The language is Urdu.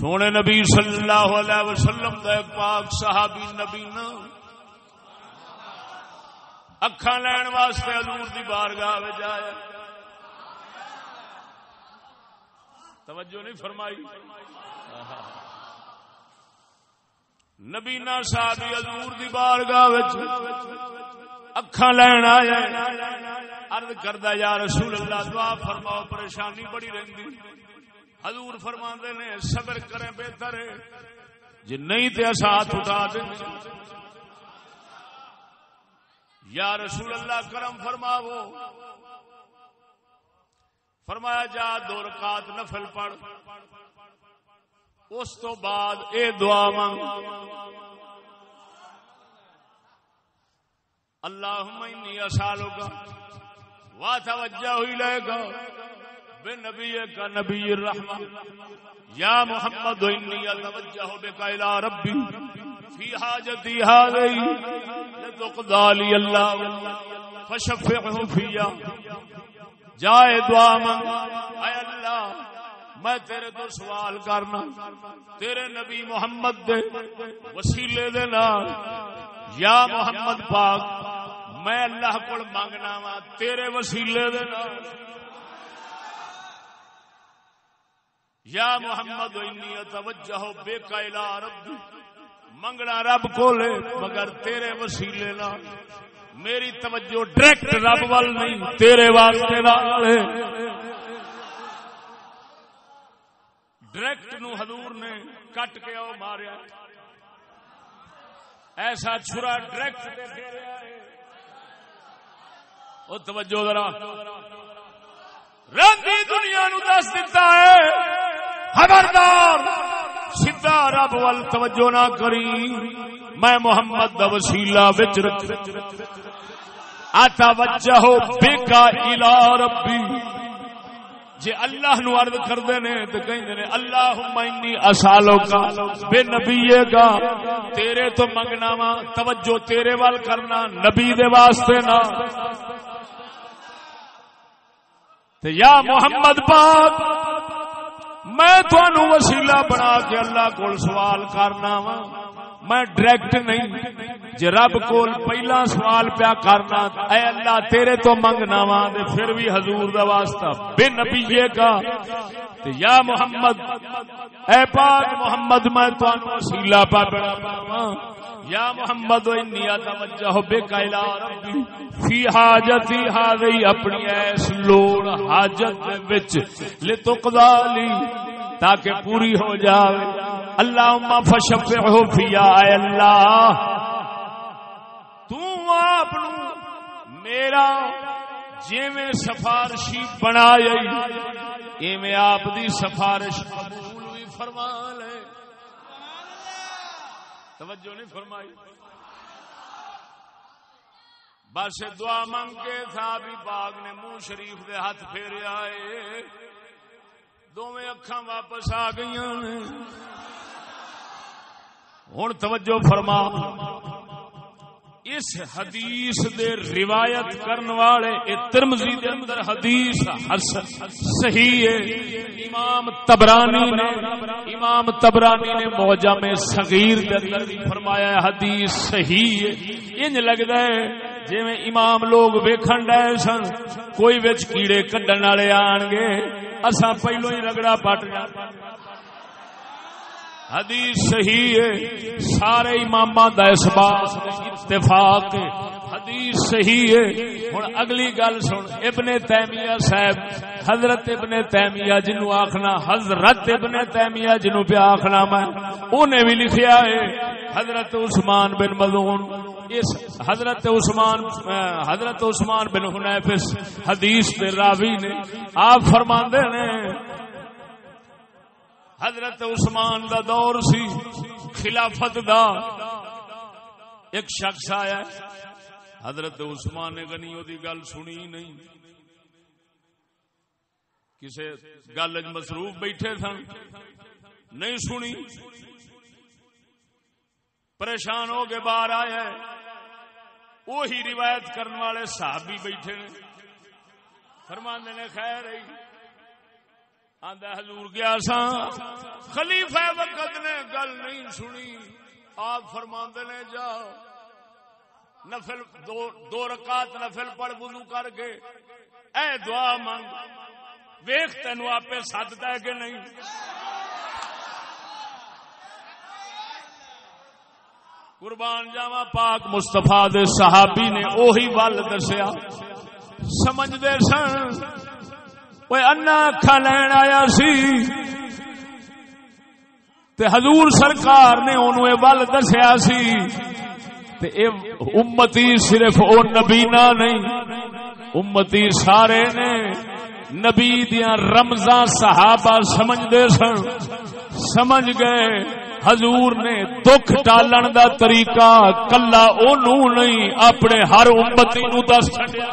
سونے نبی صلی اللہ علیہ وسلم دا ایک پاک صحابی نبی نا اکھاں لین واسطے حضور دی بارگاہ وچ آیا. توجہ نہیں فرمائی. نبی نا صحابی حضور دی بارگاہ وچ اکھاں لین آیا. عرض کردا یا رسول اللہ دعا فرماؤ پریشانی بڑی رہندی. حضور فرماندے نے صبر کریں بہتر ہے جے نہیں تے اس ہاتھ اٹھا دیں. یا رسول اللہ کرم فرماو. فرمایا جا 2 رکعت نفل پڑھ اس تو بعد اے دعا مانگ اللہم انی اسالک واتوجہ الیک بنبیک نبی الرحمہ یا محمد انی اتوجہ بک الی ربی فی حاجتی هذه لتقضى لي اللہ فشفعه فیا. جائے دعا مانگ اے اللہ میں تیرے تو سوال کرنا تیرے نبی محمد دے وسیلے دے نال. یا محمد پاک میں اللہ کو مانگنا وا تیرے وسیلے دے نال. یا محمد انی اتوجہ بک الی ربی منگنا رب کو لے مگر تیرے وسیلے نال. میری توجہ ڈائریکٹ رب وال نہیں تیرے واسطے نال ہے. ڈائریکٹ نو حضور نے کٹ کے او ماریا. ایسا چھرا ڈائریکٹ دے پھیریا ہے. او توجہ ذرا رنگی دنیا نو دس دیتا ہے خبردار سیدھا رب وال توجہ نہ کری. میں محمد دا وسیلہ وچ رکھ اتوجہ بک الی ربی. جے اللہ نو عرض کردے نے تے کہندے نے اللہم انی اسالک بنبیک تیرے تو منگنا وا توجہ تیرے وال کرنا نبی دے واسطے نہ. تے یا محمد پاک میں تھانوں وسیلہ بنا کے اللہ کول سوال کرنا وا. میں ڈائریکٹ نہیں جے رب کول پہلا سوال پیا کرنا اے اللہ تیرے تو منگنا وا تے پھر بھی حضور دا واسطہ بے نبیے کا. تے یا محمد اے پاک محمد میں تانوں وسیلہ پا بنا. یا محمد انی اتوجہ بک الی ربی فی حاجتی هذه اپنی ایس لوڑ حاجت وچ لتقضى لی تاکہ پوری ہو جاوے. اللہم فشفعہ فیا اے اللہ تو آپ میرا جیویں سفارشی بنائی ایویں آپ دی سفارش قبول بھی فرما لے. توجہ نہیں فرمائی. بس دعا مانگ کے صحابی پاک نے منہ شریف دے ہاتھ پھیرے آئے. دوویں اکھاں واپس آ گئیاں نے. ہن توجہ فرما اس حدیث دے روایت کرن والے ترمذی دے اندر حدیث صحیح ہے. امام تبرانی نے معجم صغیر دے اندر بھی فرمایا ہے حدیث صحیح ہے. انج لگدا ہے جویں امام لوگ ویکھن ڈے سن کوئی وچ کیڑے کڈن والے آن گے اساں پہلو ہی رگڑا پٹ جا. حدیث صحیح ہے. سارے اماماں دا اس بات اتفاق ہے. حدیث صحیح ہے. ہن اگلی گل سن. ابن تیمیہ صاحب حضرت ابن تیمیہ جنوں آکھنا حضرت ابن تیمیہ جنوں پہ آکھنا میں انہیں بھی لکھیا ہے حضرت عثمان بن مظعون اس حضرت عثمان بن حنیف حدیث دے راوی نے آپ فرماندے نے حضرت عثمان دا دور سی خلافت دا. ایک شخص آیا حضرت عثمان نے غنی دی گل سنی نہیں کسے گل مصروف بیٹھے سن نہیں سنی پریشان ہو کے باہر آیا. وہی روایت کرنے والے صحابی بیٹھے فرماندے نے خیر آندا حضور گیا سا خلیفہ وقت نے گل نہیں سنی. آپ فرماندے نے جا نفل دو رکعت نفل پڑھ وضو کر کے اے دعا مانگ ویکھ تینوں آپے سددا ہے کہ نہیں. قربان جاواں پاک مصطفیٰ دے صحابی نے اوہی ول دسیا. سمجھدے سن اوے انا اکھاں لین آیا سی تے حضور سرکار نے اونوں اے ول دسیا سی تے اے امتی صرف او نبی نہ نہیں امتی سارے نے. نبی دیاں رمزاں صحابہ سمجھدے سن. سمجھ گئے حضور نے دکھ ٹالن دا طریقہ کلا اونوں نہیں اپنے ہر امتی نو دس چھڈیا.